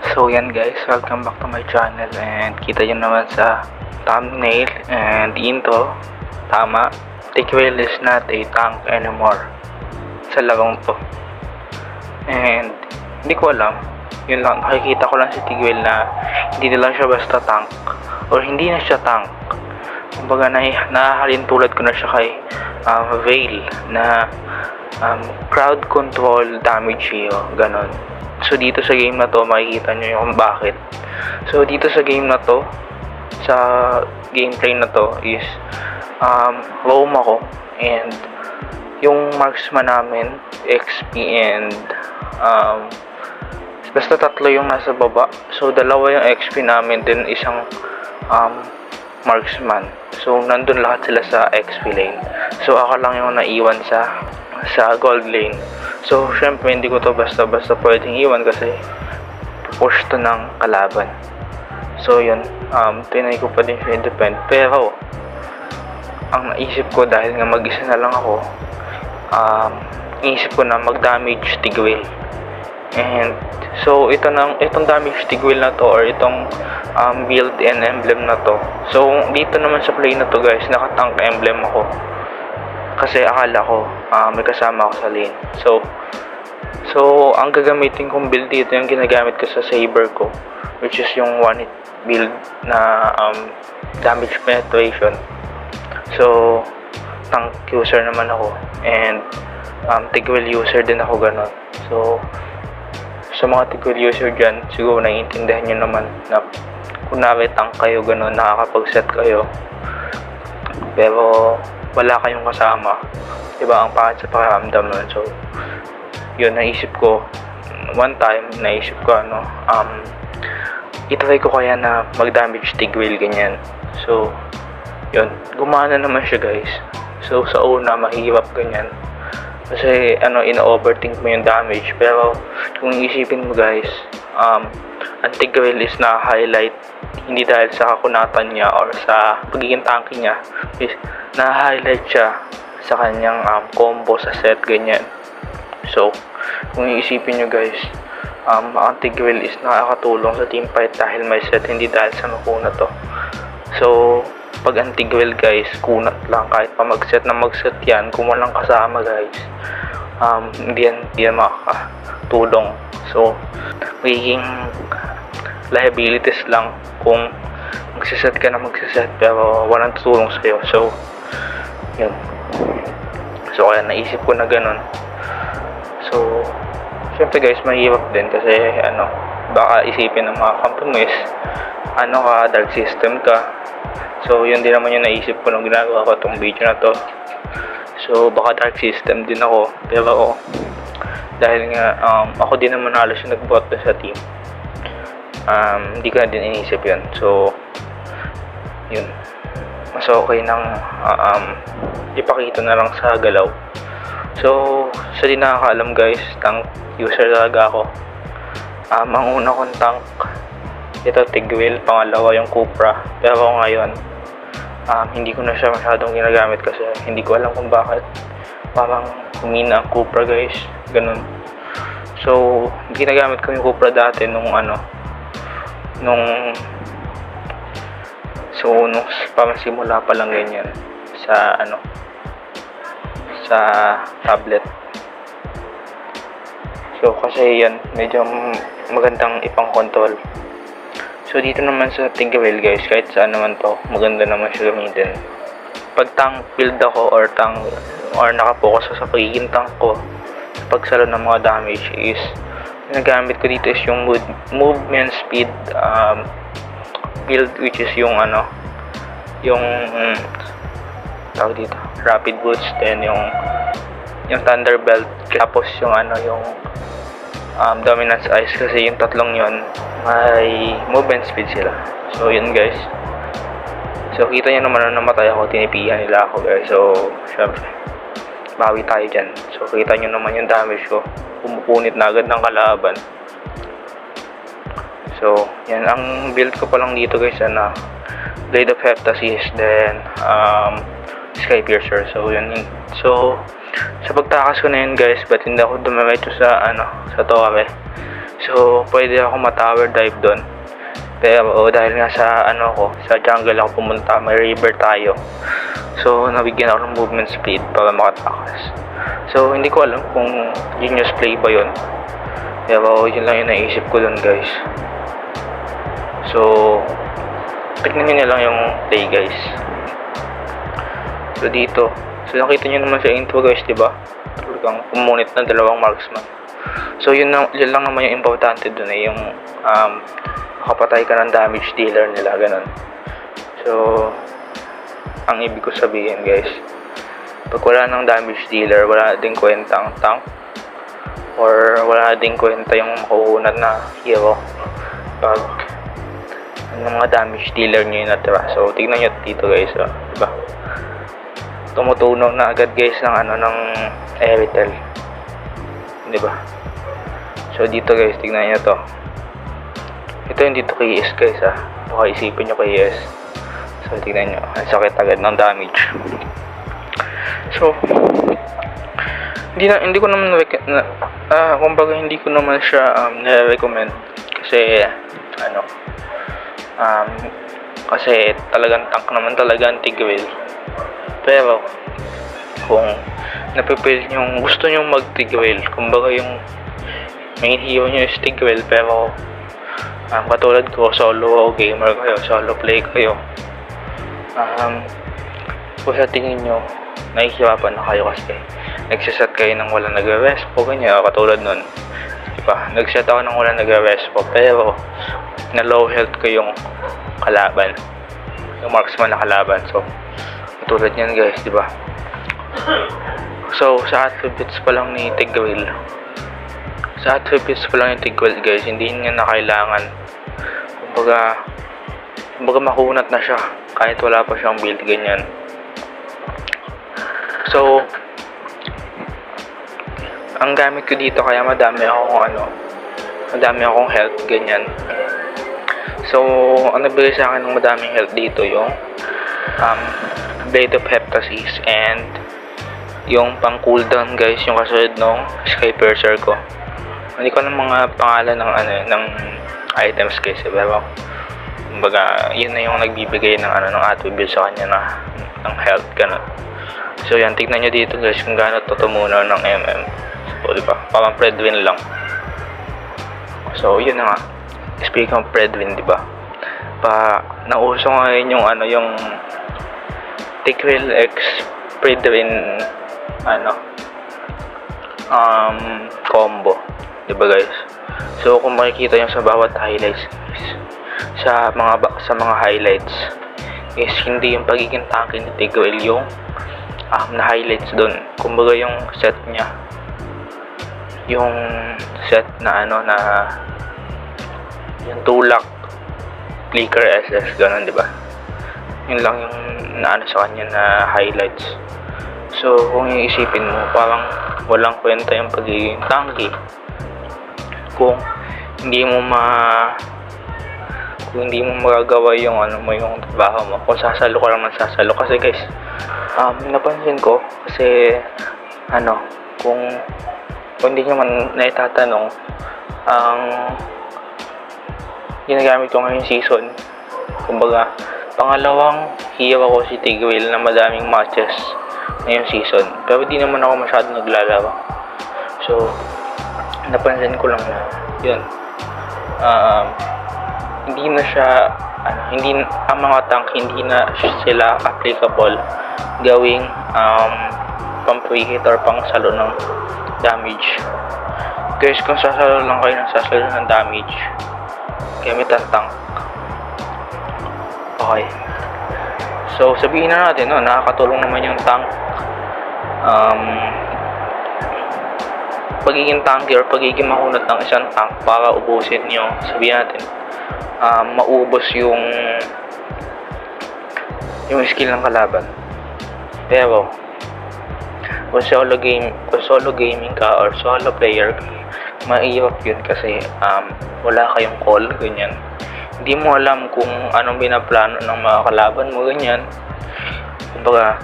So yan guys, welcome back to my channel and kita nyo naman sa thumbnail and intro, tama, Tigwell is not a tank anymore sa larong to. And hindi ko alam, yun lang, nakikita ko lang si Tigwell na hindi na lang siya basta tank or hindi na siya tank. Kumbaga nahahalin tulad ko na siya kay Veil na crowd control damage hero, ganon. So dito sa game na to makikita nyo yung bakit. So dito sa game na to, sa gameplay na to is roam ako and yung marksman namin XP and basta tatlo yung nasa baba. So dalawa yung XP namin din isang marksman. So nandun lahat sila sa XP lane. So ako lang yung naiwan sa gold lane. So syempre hindi ko to basta-basta pwedeng iwan kasi push to ng kalaban. So yun, tinay ko pa din siya i-defend. Pero ang naisip ko dahil nga mag-isa na lang ako, iisip ko na mag-damage Tigwell. And so itong damage Tigwell na to or itong build and emblem na to. So dito naman sa play na to guys, naka-tank emblem ako. Kasi akala ko may kasama ako sa lane. So ang gagamitin kong build dito yung ginagamit ko sa saber ko, which is yung one hit build na damage penetration. So tank user naman ako and Tigwell user din ako, ganon. So sa mga Tigwell user dyan, siguro naiintindihan nyo naman na kunwari tank kayo, ganon, nakakapag-set kayo pero wala kayong kasama, diba, ang pangit sa pakiramdam nun. So yun, naisip ko one time, itry ko kaya na mag-damage Tigwell, ganyan. So yun, gumana naman siya guys. So sa una mahirap ganyan kasi ina-overthink mo yung damage, pero kung isipin mo guys, ang Tigwell is na-highlight hindi dahil sa kakunatan niya or sa pagiging tanky niya, is na-highlight siya sa kanyang combo sa set, ganyan. So kung iisipin nyo guys, ang Tigwell is nakakatulong sa teamfight dahil may set, hindi dahil sa makuna to. So pag ang Tigwell guys, kunat lang, kahit pa mag-set yan, kung walang kasama guys, hindi yan makakatulong. So magiging liabilities lang kung magsiset ka na magsiset pero walang tutulong sa'yo. So yun, so kaya naisip ko na ganun. So syempre guys, mahirap din kasi baka isipin ng mga kampo mo is dark system ka. So yun din naman yung naisip ko nung ginagawa ko itong video na to. So baka dark system din ako, pero dahil nga ako din naman halos yung nag-bot sa team, hindi ko na din inisip yun. So yun, mas okay nang ipakita na lang sa galaw. So sa di nakakaalam guys, tank user talaga ako. Ang una kong tank, ito Tigwell, pangalawa yung Cupra. Pero ngayon hindi ko na siya masyadong ginagamit kasi hindi ko alam kung bakit parang humina ang Cupra guys, ganun. So ginagamit ko yung Cupra dati nung parang simula pa lang ganyan sa tablet. So kasi yan, medyo magandang ipang control. So dito naman sa Tigwell guys, kahit saan naman to, maganda naman siya gamitin. Pag tank build ako or nakapokus sa pagiging tank ko sa pagsalo ng mga damage is, ginagamit ko dito is yung movement speed build, which is yung tawag dito, rapid boost, then yung Thunderbelt, tapos yung dominance ice, kasi yung tatlong yon may movement speed sila. So yun guys, so kita nyo naman na namatay ako, tinipihan nila ako guys. So syempre bawi tayo dyan. So kita nyo naman yung damage ko, pumupunit na agad ng kalaban. So yan, ang build ko pa lang dito guys, Blade of Heptasis, then Skypiercer. So yun. So sa pagtakas ko na yun guys, ba't hindi ako dumiretso sa torre? So, pwede ako ma-tower dive doon. Pero dahil nga sa sa jungle ako pumunta, may river tayo. So, nabigyan ako ng movement speed para makatakas. So, hindi ko alam kung genius play ba yun. Pero yun lang yung naisip ko doon, guys. So, tignan nyo lang yung play, guys. So, dito. So, nakita nyo naman sa intro, guys, diba? Talagang pumunit na dalawang marksman. So, yun lang naman yung importante doon yung makapatay ka ng damage dealer nila, ganun. So, ang ibig ko sabihin, guys, pag wala ng damage dealer, wala din kwenta ang tank, or wala din kwenta yung makukunat na hero pag ang mga damage dealer nyo yung natira. So, tignan nyo dito, guys, diba? Tumutunog na agad, guys, ng Airtel, diba? So, dito, guys, tignan nyo to. Ito yung dito kay ES, guys, baka isipin nyo kay ES. So, tignan nyo, ang sakit agad ng damage. So, hindi ko naman kumbaga hindi ko naman siya nire-recommend kasi kasi talagang tank naman talaga ang Tigreal. Pero kung napipil yung gusto nyo mag-Tigreal, kumbaga yung main hero nyo is Tigreal, pero katulad ko, solo gamer kayo, solo play kayo, kung sa tingin nyo nahihirapan na kayo kasi nagsiset kayo ng wala nagre-respo, ganyan, katulad nun, diba, nagset ako ng wala nagre-respo pero na low health ko yung kalaban, yung marksman na kalaban. So katulad yan, guys, diba? So sa attributes pa lang ni Tigreal, guys, hindi nga na kailangan kumbaga makunat na siya kahit wala pa siyang build, ganyan. So, ang gamit ko dito kaya madami akong health, ganyan. So, ang nagbigay sa akin ng madaming health dito yung Blade of Heptasis and yung pang cooldown, guys, yung kasunod nung Sky Piercer ko. Hindi ko ng mga pangalan ng items, guys, pero kumbaga yun na yung nagbibigay ng attribute sa kanya ng health, ganun. So yan, tignan nyo dito, guys, kung gaano to tumunaw ng MM. So diba, parang Predwin lang. So yun na nga, speaking of Predwin, diba, nauso ngayon yung Tigreal X Predwin combo, diba, guys? So kung makikita nyo sa bawat highlights, guys, sa mga highlights is hindi yung pagiging tanky ni Tigreal yung na highlights doon. Kumbaga yung set niya, yung set na yung tulak flicker SS, ganun, diba? Yun lang yung sa kanya na highlights. So kung iisipin mo, parang walang kwenta yung pagiging tanky kung hindi mo magagawa yung yung trabaho mo, kung sasalo ka lang sasalo. Kasi, guys, napansin ko kasi kung hindi nyo man naitatanong, ang ginagamit ko ngayong season, kumbaga pangalawang hero ko si Tigreal na madaming matches ngayong season, pero di naman ako masyado naglalaro. So napansin ko lang na yun, hindi na siya ang mga tank hindi na sila applicable gawing pang pre-hit or pang salo ng damage. Guys, kung sasalo lang kayo ng sasalo ng damage, gamit ang tank. Okay, so sabihin na natin, nakakatulong naman yung tank, pagiging tanky or pagiging makunat ng isang tank para ubusin yung, sabihin natin, maubos yung skill ng kalaban. Pero kung solo gaming ka or solo player, mahirap yun kasi wala kayong call, ganyan. Hindi mo alam kung anong binaplano ng mga kalaban mo, ganyan. Kumbaga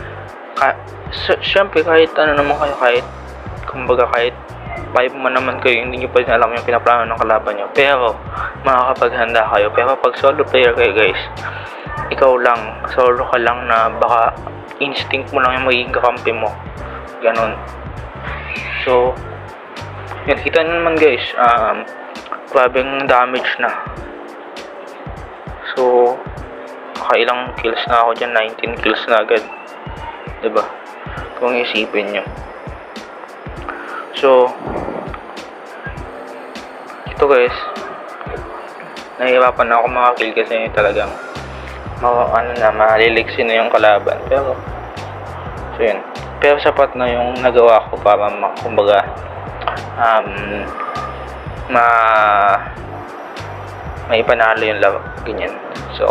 syempre kahit naman kayo, kahit 5 man naman kayo, hindi nyo pa rin alam yung pinaplano ng kalaban nyo. Pero, makakapaghanda kayo. Pero pag solo player kayo guys, ikaw lang, solo ka lang na baka instinct mo lang yung magiging kakampi mo. Ganon. So, yan, kita nyo naman guys, grabing damage na. So, kakailang kills na ako dyan, 19 kills na agad. Diba? Kung isipin nyo. So, ito guys, nahihirapan na ako makakill kasi talagang maliligsin na yung kalaban. Pero, so yun. Pero sapat na yung nagawa ko para kumbaga, may panalo yung laro. Ganyan. So,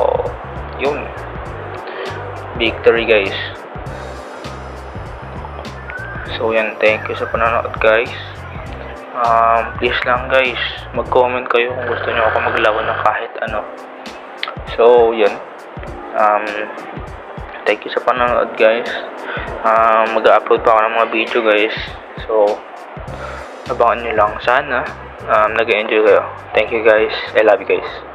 yun. Victory guys. So yan, thank you sa panonood guys. Please lang guys, mag-comment kayo kung gusto nyo ako maglaro ng kahit ano. So yan, thank you sa panonood guys. Mag-upload pa ako ng mga video guys. So abangan nyo lang, sana nag-enjoy kayo. Thank you guys, I love you guys.